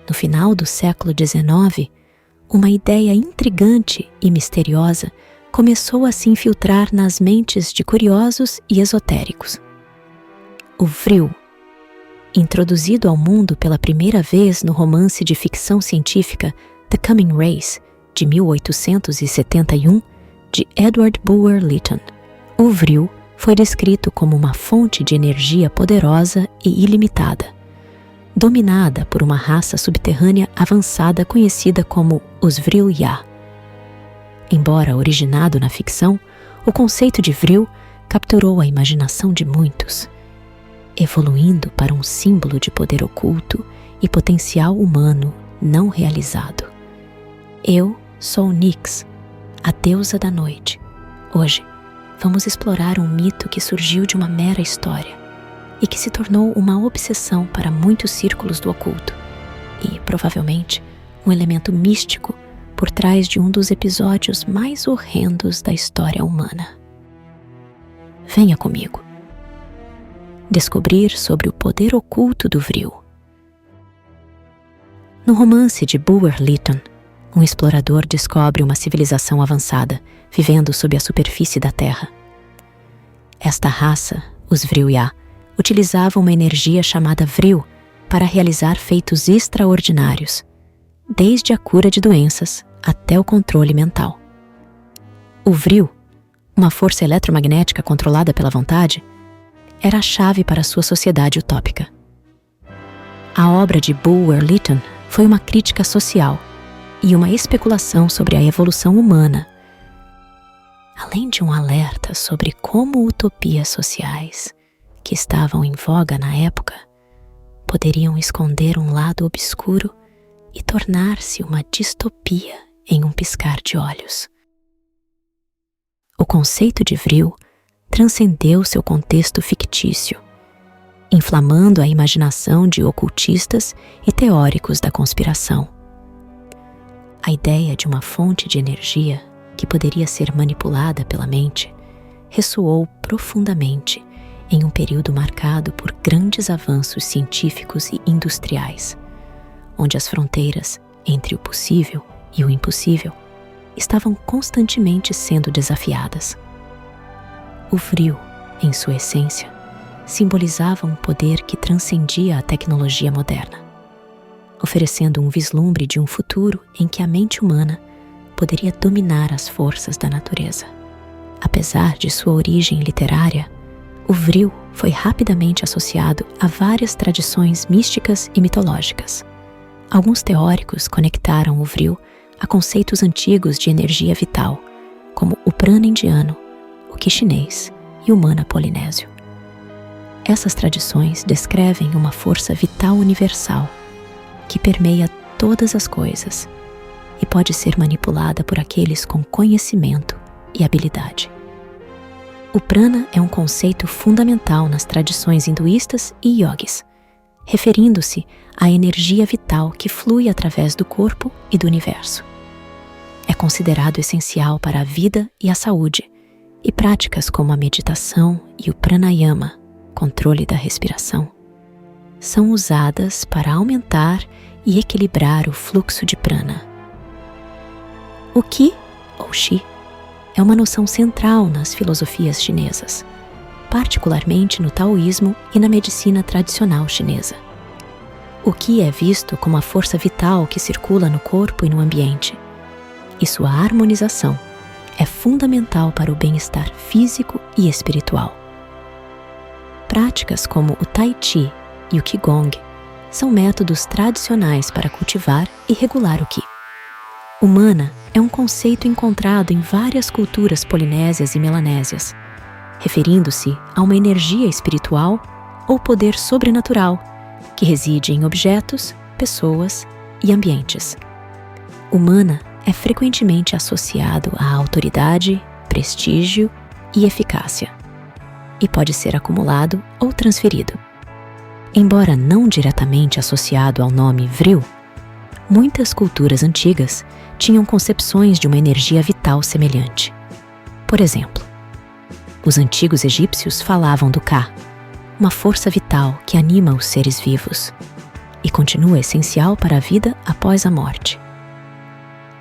No final do século XIX, uma ideia intrigante e misteriosa começou a se infiltrar nas mentes de curiosos e esotéricos. O Vril, introduzido ao mundo pela primeira vez no romance de ficção científica The Coming Race, de 1871, de Edward Bulwer Lytton. O Vril foi descrito como uma fonte de energia poderosa e ilimitada, dominada por uma raça subterrânea avançada conhecida como os Vril-Ya. Embora originado na ficção, o conceito de Vril capturou a imaginação de muitos, evoluindo para um símbolo de poder oculto e potencial humano não realizado. Eu sou Nyx, a deusa da noite. Hoje, vamos explorar um mito que surgiu de uma mera história e que se tornou uma obsessão para muitos círculos do oculto e, provavelmente, um elemento místico por trás de um dos episódios mais horrendos da história humana. Venha comigo descobrir sobre o poder oculto do Vril. No romance de Bulwer Lytton, um explorador descobre uma civilização avançada, vivendo sob a superfície da Terra. Esta raça, os Vril-Ya, utilizava uma energia chamada Vril para realizar feitos extraordinários, desde a cura de doenças até o controle mental. O Vril, uma força eletromagnética controlada pela vontade, era a chave para sua sociedade utópica. A obra de Bulwer Lytton foi uma crítica social e uma especulação sobre a evolução humana, além de um alerta sobre como utopias sociais, que estavam em voga na época, poderiam esconder um lado obscuro e tornar-se uma distopia em um piscar de olhos. O conceito de Vril transcendeu seu contexto fictício, inflamando a imaginação de ocultistas e teóricos da conspiração. A ideia de uma fonte de energia que poderia ser manipulada pela mente ressoou profundamente em um período marcado por grandes avanços científicos e industriais, onde as fronteiras entre o possível e o impossível estavam constantemente sendo desafiadas. O Vril, em sua essência, simbolizava um poder que transcendia a tecnologia moderna, oferecendo um vislumbre de um futuro em que a mente humana poderia dominar as forças da natureza. Apesar de sua origem literária, o Vril foi rapidamente associado a várias tradições místicas e mitológicas. Alguns teóricos conectaram o Vril a conceitos antigos de energia vital, como o prana indiano, o ki chinês e o mana polinésio. Essas tradições descrevem uma força vital universal que permeia todas as coisas e pode ser manipulada por aqueles com conhecimento e habilidade. O prana é um conceito fundamental nas tradições hinduístas e yogis, referindo-se à energia vital que flui através do corpo e do universo. É considerado essencial para a vida e a saúde, e práticas como a meditação e o pranayama, controle da respiração, são usadas para aumentar e equilibrar o fluxo de prana. O Qi, ou Qi, é uma noção central nas filosofias chinesas, particularmente no taoísmo e na medicina tradicional chinesa. O Qi é visto como a força vital que circula no corpo e no ambiente, e sua harmonização é fundamental para o bem-estar físico e espiritual. Práticas como o Tai Chi e o Qigong são métodos tradicionais para cultivar e regular o Qi. O mana é um conceito encontrado em várias culturas polinésias e melanésias, referindo-se a uma energia espiritual ou poder sobrenatural que reside em objetos, pessoas e ambientes. O mana é frequentemente associado à autoridade, prestígio e eficácia, e pode ser acumulado ou transferido. Embora não diretamente associado ao nome Vril, muitas culturas antigas tinham concepções de uma energia vital semelhante. Por exemplo, os antigos egípcios falavam do Ka, uma força vital que anima os seres vivos. e continua essencial para a vida após a morte.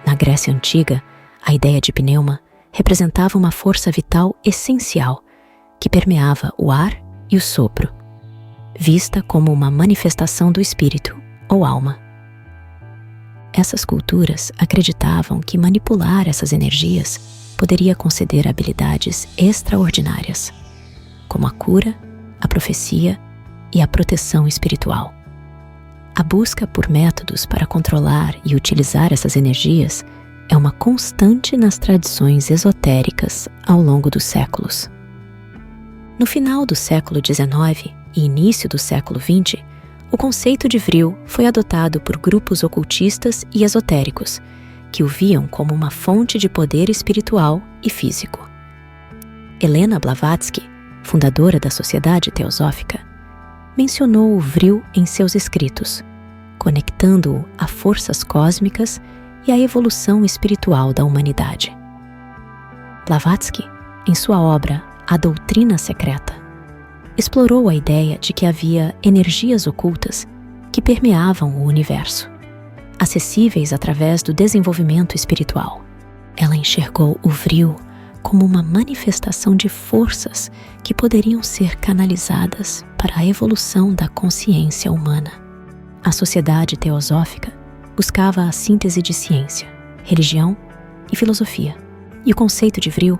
Na Grécia Antiga, a ideia de pneuma representava uma força vital essencial que permeava o ar e o sopro, vista como uma manifestação do espírito ou alma. Essas culturas acreditavam que manipular essas energias poderia conceder habilidades extraordinárias, como a cura, a profecia e a proteção espiritual. A busca por métodos para controlar e utilizar essas energias é uma constante nas tradições esotéricas ao longo dos séculos. No final do século XIX e início do século XX, o conceito de Vril foi adotado por grupos ocultistas e esotéricos, que o viam como uma fonte de poder espiritual e físico. Helena Blavatsky, fundadora da Sociedade Teosófica, mencionou o Vril em seus escritos, conectando-o a forças cósmicas e à evolução espiritual da humanidade. Blavatsky, em sua obra A Doutrina Secreta, explorou a ideia de que havia energias ocultas que permeavam o universo, acessíveis através do desenvolvimento espiritual. Ela enxergou o Vril como uma manifestação de forças que poderiam ser canalizadas para a evolução da consciência humana. A Sociedade Teosófica buscava a síntese de ciência, religião e filosofia, e o conceito de Vril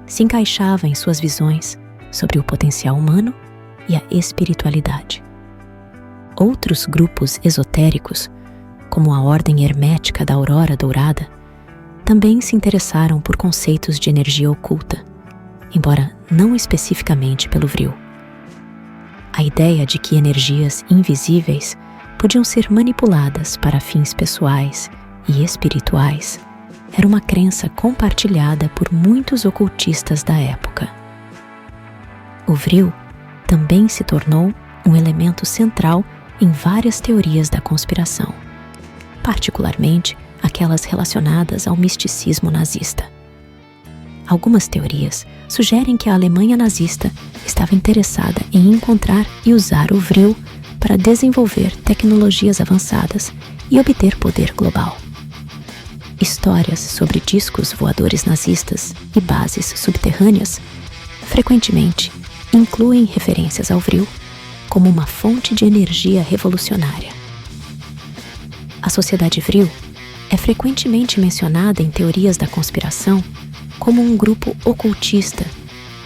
se encaixava em suas visões sobre o potencial humano e a espiritualidade. Outros grupos esotéricos, como a Ordem Hermética da Aurora Dourada, também se interessaram por conceitos de energia oculta, embora não especificamente pelo Vril. A ideia de que energias invisíveis podiam ser manipuladas para fins pessoais e espirituais era uma crença compartilhada por muitos ocultistas da época. O Vril também se tornou um elemento central em várias teorias da conspiração, particularmente aquelas relacionadas ao misticismo nazista. Algumas teorias sugerem que a Alemanha nazista estava interessada em encontrar e usar o Vril para desenvolver tecnologias avançadas e obter poder global. Histórias sobre discos voadores nazistas e bases subterrâneas frequentemente incluem referências ao Vril como uma fonte de energia revolucionária. A Sociedade Vril é frequentemente mencionada em teorias da conspiração como um grupo ocultista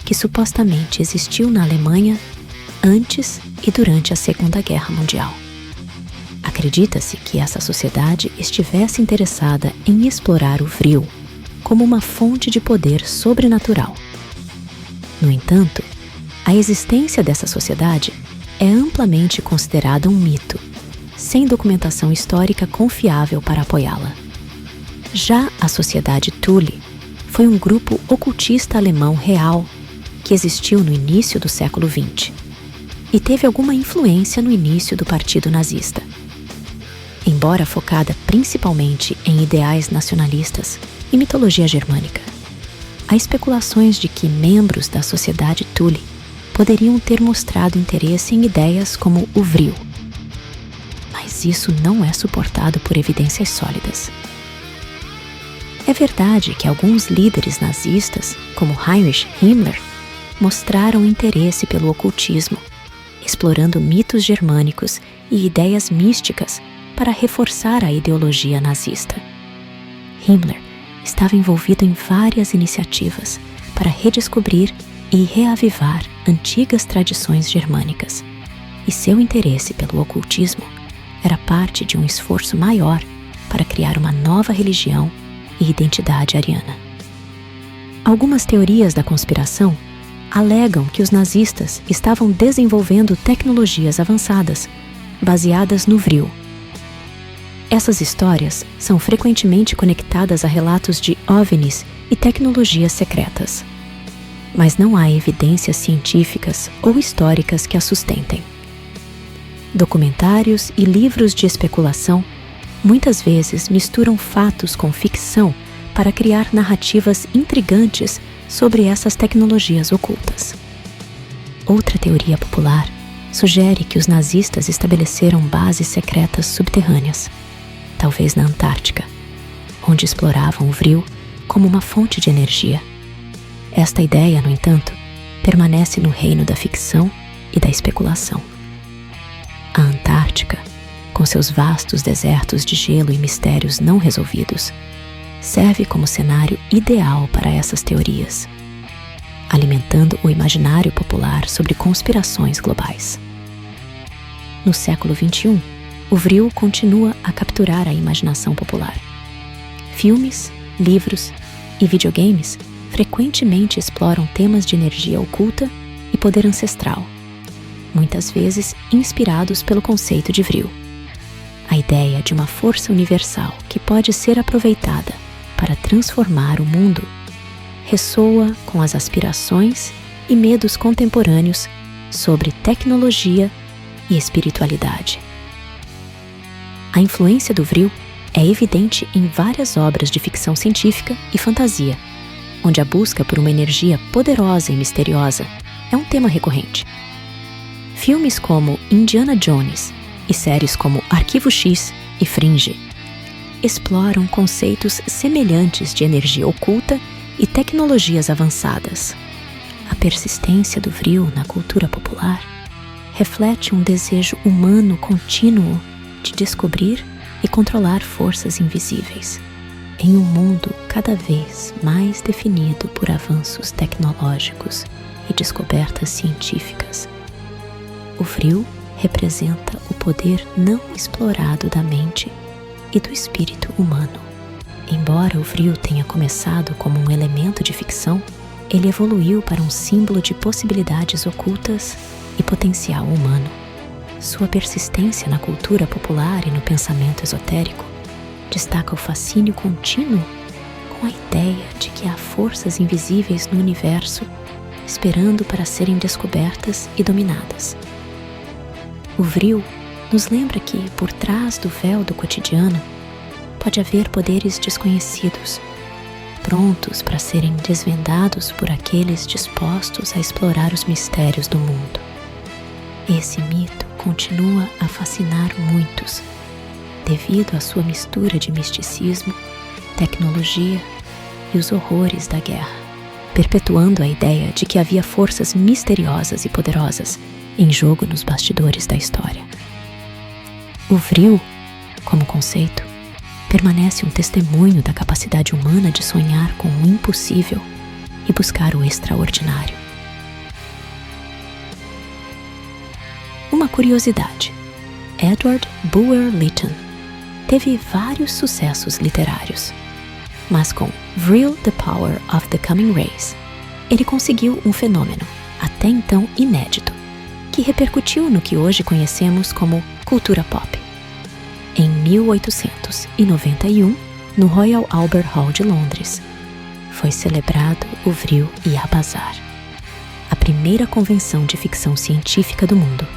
que supostamente existiu na Alemanha antes e durante a Segunda Guerra Mundial. Acredita-se que essa sociedade estivesse interessada em explorar o Vril como uma fonte de poder sobrenatural. No entanto, a existência dessa sociedade é amplamente considerada um mito, sem documentação histórica confiável para apoiá-la. Já a Sociedade Thule foi um grupo ocultista alemão real que existiu no início do século XX e teve alguma influência no início do Partido Nazista. Embora focada principalmente em ideais nacionalistas e mitologia germânica, há especulações de que membros da Sociedade Thule poderiam ter mostrado interesse em ideias como o Vril. Mas isso não é suportado por evidências sólidas. É verdade que alguns líderes nazistas, como Heinrich Himmler, mostraram interesse pelo ocultismo, explorando mitos germânicos e ideias místicas para reforçar a ideologia nazista. Himmler estava envolvido em várias iniciativas para redescobrir e reavivar antigas tradições germânicas, e seu interesse pelo ocultismo era parte de um esforço maior para criar uma nova religião e identidade ariana. Algumas teorias da conspiração alegam que os nazistas estavam desenvolvendo tecnologias avançadas, baseadas no Vril. Essas histórias são frequentemente conectadas a relatos de OVNIs e tecnologias secretas, mas não há evidências científicas ou históricas que a sustentem. Documentários e livros de especulação muitas vezes misturam fatos com ficção para criar narrativas intrigantes sobre essas tecnologias ocultas. Outra teoria popular sugere que os nazistas estabeleceram bases secretas subterrâneas, talvez na Antártica, onde exploravam o vril como uma fonte de energia. Esta ideia, no entanto, permanece no reino da ficção e da especulação. A Antártica, com seus vastos desertos de gelo e mistérios não resolvidos, serve como cenário ideal para essas teorias, alimentando o imaginário popular sobre conspirações globais. No século XXI, o vril continua a capturar a imaginação popular. Filmes, livros e videogames frequentemente exploram temas de energia oculta e poder ancestral, muitas vezes inspirados pelo conceito de vril. A ideia de uma força universal que pode ser aproveitada para transformar o mundo ressoa com as aspirações e medos contemporâneos sobre tecnologia e espiritualidade. A influência do vril é evidente em várias obras de ficção científica e fantasia, onde a busca por uma energia poderosa e misteriosa é um tema recorrente. Filmes como Indiana Jones e séries como Arquivo X e Fringe exploram conceitos semelhantes de energia oculta e tecnologias avançadas. A persistência do vril na cultura popular reflete um desejo humano contínuo de descobrir e controlar forças invisíveis, em um mundo cada vez mais definido por avanços tecnológicos e descobertas científicas. O vril representa o poder não explorado da mente e do espírito humano. Embora o vril tenha começado como um elemento de ficção, ele evoluiu para um símbolo de possibilidades ocultas e potencial humano. Sua persistência na cultura popular e no pensamento esotérico destaca o fascínio contínuo com a ideia de que há forças invisíveis no universo esperando para serem descobertas e dominadas. O vril nos lembra que, por trás do véu do cotidiano, pode haver poderes desconhecidos, prontos para serem desvendados por aqueles dispostos a explorar os mistérios do mundo. Esse mito continua a fascinar muitos, devido à sua mistura de misticismo, tecnologia e os horrores da guerra, perpetuando a ideia de que havia forças misteriosas e poderosas em jogo nos bastidores da história. O vril, como conceito, permanece um testemunho da capacidade humana de sonhar com o impossível e buscar o extraordinário. Uma curiosidade: Edward Bulwer Lytton teve vários sucessos literários, mas com Vril: The Power of the Coming Race, ele conseguiu um fenômeno, até então inédito, que repercutiu no que hoje conhecemos como cultura pop. Em 1891, no Royal Albert Hall de Londres, foi celebrado o Vril Ya Bazaar, a primeira convenção de ficção científica do mundo.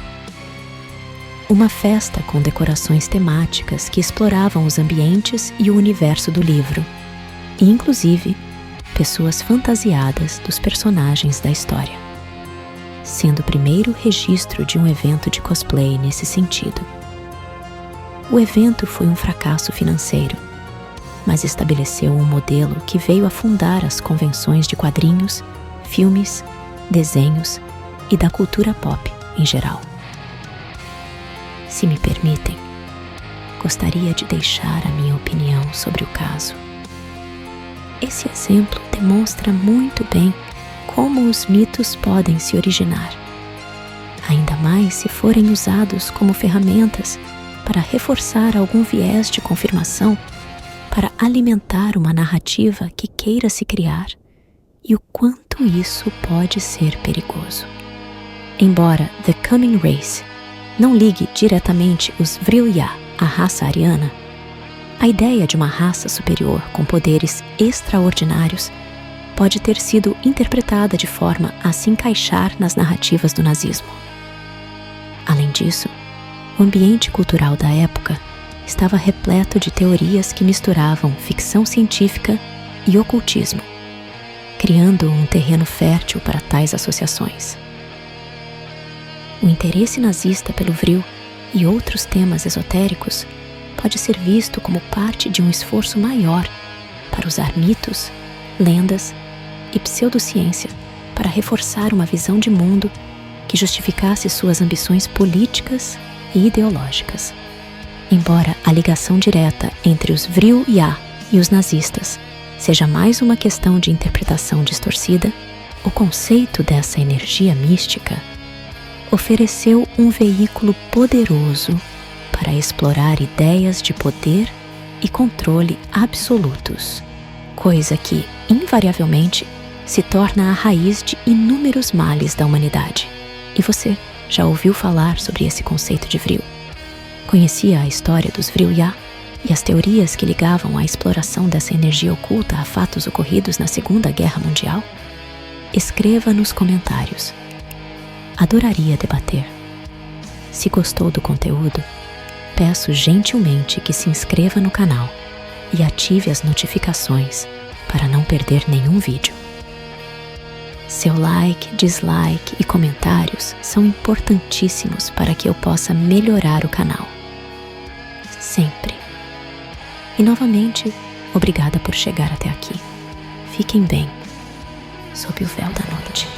Uma festa com decorações temáticas que exploravam os ambientes e o universo do livro, e inclusive pessoas fantasiadas dos personagens da história, sendo o primeiro registro de um evento de cosplay nesse sentido. O evento foi um fracasso financeiro, mas estabeleceu um modelo que veio a fundar as convenções de quadrinhos, filmes, desenhos e da cultura pop em geral. Se me permitem, gostaria de deixar a minha opinião sobre o caso. Esse exemplo demonstra muito bem como os mitos podem se originar, ainda mais se forem usados como ferramentas para reforçar algum viés de confirmação, para alimentar uma narrativa que queira se criar, e o quanto isso pode ser perigoso. Embora The Coming Race não ligue diretamente os Vril Ya à raça ariana, a ideia de uma raça superior com poderes extraordinários pode ter sido interpretada de forma a se encaixar nas narrativas do nazismo. Além disso, o ambiente cultural da época estava repleto de teorias que misturavam ficção científica e ocultismo, criando um terreno fértil para tais associações. O interesse nazista pelo vril e outros temas esotéricos pode ser visto como parte de um esforço maior para usar mitos, lendas e pseudociência para reforçar uma visão de mundo que justificasse suas ambições políticas e ideológicas. Embora a ligação direta entre os vril-ya e os nazistas seja mais uma questão de interpretação distorcida, o conceito dessa energia mística ofereceu um veículo poderoso para explorar ideias de poder e controle absolutos, coisa que, invariavelmente, se torna a raiz de inúmeros males da humanidade. E você já ouviu falar sobre esse conceito de vril? Conhecia a história dos vril-ya e as teorias que ligavam a exploração dessa energia oculta a fatos ocorridos na Segunda Guerra Mundial? Escreva nos comentários. Adoraria debater. Se gostou do conteúdo, peço gentilmente que se inscreva no canal e ative as notificações para não perder nenhum vídeo. Seu like, dislike e comentários são importantíssimos para que eu possa melhorar o canal. Sempre. E novamente, obrigada por chegar até aqui. Fiquem bem, sob o véu da noite.